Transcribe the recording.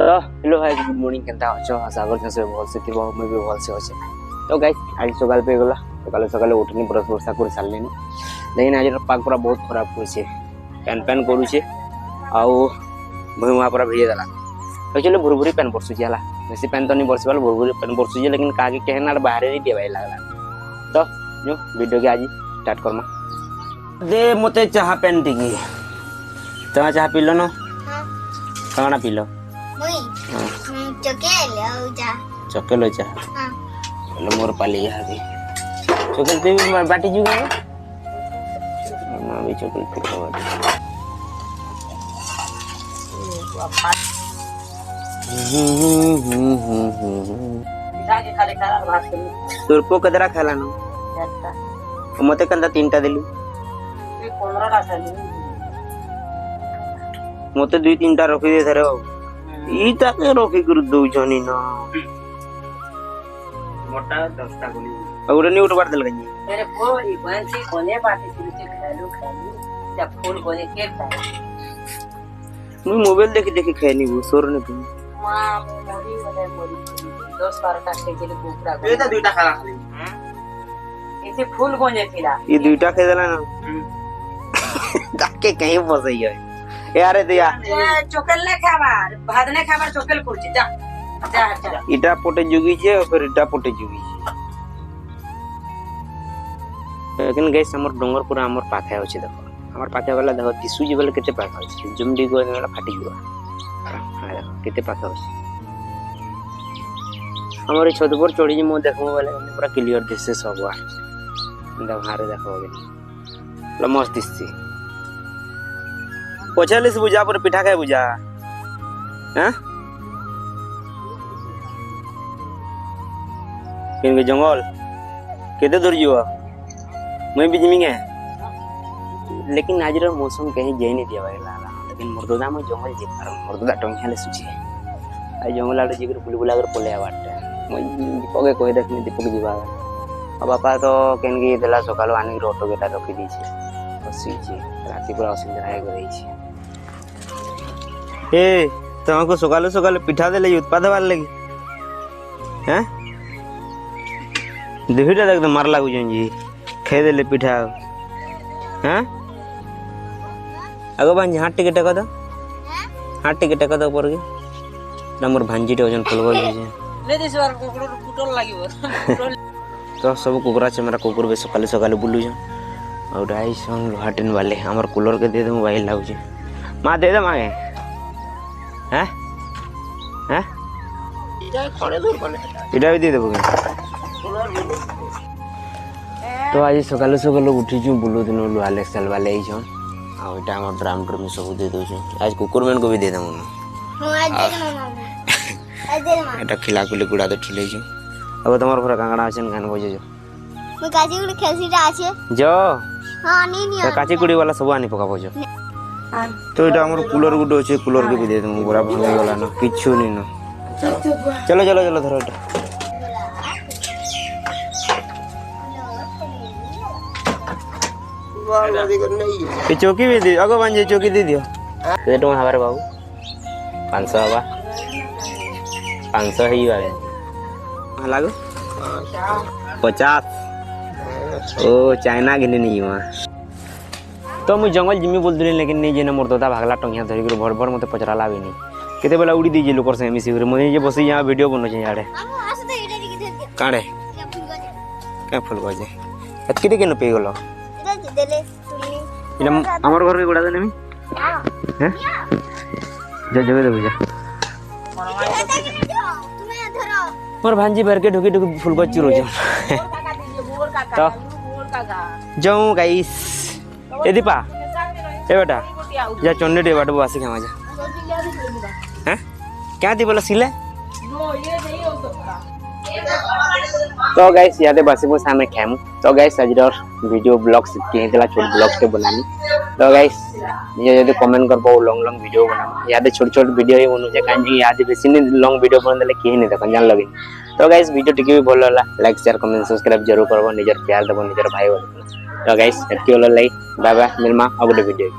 तो hello hi good morning केनता अछो आशा करछन से भल से थिबो मैं भी भल से अछि। तो गाइस आज सकाल पे गला सकाल सकाल उठनी ब्रश वर्षा कर सारले लेकिन आज पाग पूरा बहुत खराब होइछे पैन पैन करूछे आउ भुइमा पूरा भिजे देला तो चलो भुरभुरी पैन बरसुची हला बेसी पैन तो नहीं बरसवाल भुरभुरी पैन बरसुची लेकिन कागे केहना बाहर नहीं देबाई लागला। तो जो वीडियो के आज स्टार्ट करमा दे मते चाहा पैन टिकी तो चाहा पीलो न कणा पीलो चकेलो चा मोर पाली यहाँ चकेल ते बाटी जुगा मां भी चकेल पिरो तुरपो कदरा खाला न मते कंदा तीनटा देलु 15टा खाली मते 2-3टा रखि दे धरे ईटा के रखि कर दउ जनी न मोटा 10टा गोली और नहीं उठवार देल गई अरे बोरी बंसी कोने बाटी तुझे खालू खाली जब फूल कोने केक था मैं मोबाइल देखि खानी वो सोर ने तुम मां मोरी 10-12 का के लिए कुकरा ये तो दुईटा खाला खाली इसे फूल कोने खिला ये दुईटा खे देला ना ताके कहीं फसई है यार दिया चोकल ने खाबार भात ने खाबार चोकल कुर्ची जा जा जा इटा पोटे जुगी छे और फिर इटा पोटे जुगी छे लेकिन गाइस हमर डोंगर पूरा हमर पाखे होचे देखो हमर पाखे वाला देखो टिसु जीवल केते पाखे होचे जुमडी गो वाला फाटी गयो हां केते पाखे होचे हमर छत पर चढ़ी मो देखबो वाला पूरा क्लियर दिससे सब देख हारे देखो लो मस्त दिससी पछालिस बुझा पर पिठा खाए बुझा हैं किन जंगल केते दूर जीवा मैं भी जिमिंगे लेकिन आज रो मौसम कहीं जाई नहीं दिया भाई लेकिन मर्दोदा में जंगल जे पर मर्दोदा टंगियाले सुची आ जंगल आड़े जिगर बुलबुला कर पोले बाटे मैं दीपक कोई देखनी दीपक जीवा अब बापा तो केन के देला सकाल आनी ऑटो गेटा रखी दी छे बसी छे राती पूरा असुविधा है गई छे ए तुमको सकाल सकाल पिठा दे लगी उत्पाद वाल लगी हैं देखिटा एकदम मार लागु जी खे देले पिठा हैं आगो बांजी हाथ टिकट कद हाथ टिकट कद ऊपर के नंबर भांजी ओजन फुल गई जे ले दिस बार कुकुर कुटल लागिबो तो सब कुकुरा से मेरा कुकुर बे सकाल सकाल बुलु छ और आई सन लोहाटिन वाले हमर कूलर के दे दे मोबाइल लागु छ मां दे दे मां हैं हैं इटा खड़े दूर बने इटा भी दे देबो तो आज सकाल सकाल उठी छु बुलु दिन लो अलेक्स साल वाले ही छन आ इटा हमर ड्राम ड्रम सब दे दो छु आज कुकुर मन को भी दे दम आज दे मां इटा खिला कुली गुडा तो ठिले छु अब तमर पूरा कांगड़ा आछन गान बजे जो मैं काची गुडी खेलसीटा आछे जो हां नी काची गुडी वाला सब आनी पका बजो तो इटा हमर कूलर गुडो छे कूलर के भी दे दम पूरा भांगे वाला न किछु नी न चलो चलो चलो धरो इटा ये चौकी भी दे अगो बांजे चौकी दे दियो ये तो हमारे बाबू 500 हवा 500 ही वाले लागो 50 ओ चाइना गिने नहीं हुआ तो मु जंगल जिमी बोल दिले लेकिन नहीं जेना मोर दादा भागला टंगिया धरि कर भर भर मते पचराला भी नहीं केते बेला उड़ी दीजे लोकर से मिसी करे मने जे बसी यहां वीडियो बनो छै याडे काडे का फुल गजे एतकिटे केन पे गेलो देले तुनी हमर घर के गुडा देने में हैं जा जगे दे बुझा पर भांजी भर के ढुकी ढुकी फुल को चिरो जा तो जाऊं गाइस ए दीपा ए बेटा जा चन्ने डे बाटो आसी खामा जा हैं क्या दी बोला सिले तो गाइस यादे बसी मो सामने खामु तो गाइस आज वीडियो ब्लॉग्स के देला छोट ब्लॉग्स के बनानी तो गाइस ये यदि कमेंट कर पाओ लॉन्ग लॉन्ग वीडियो बना यादे छोट छोट वीडियो ही बनु जे कांजी यादे बेसी ने लॉन्ग वीडियो बन देले के नहीं देखन जान लगे तो गाइस वीडियो टिके भी भल होला लाइक शेयर कमेंट सब्सक्राइब जरूर करबो निजर प्यार देबो निजर भाई बोल तो गाइस एतकी होला लाइक बाय बाय मिलमा अगले वीडियो।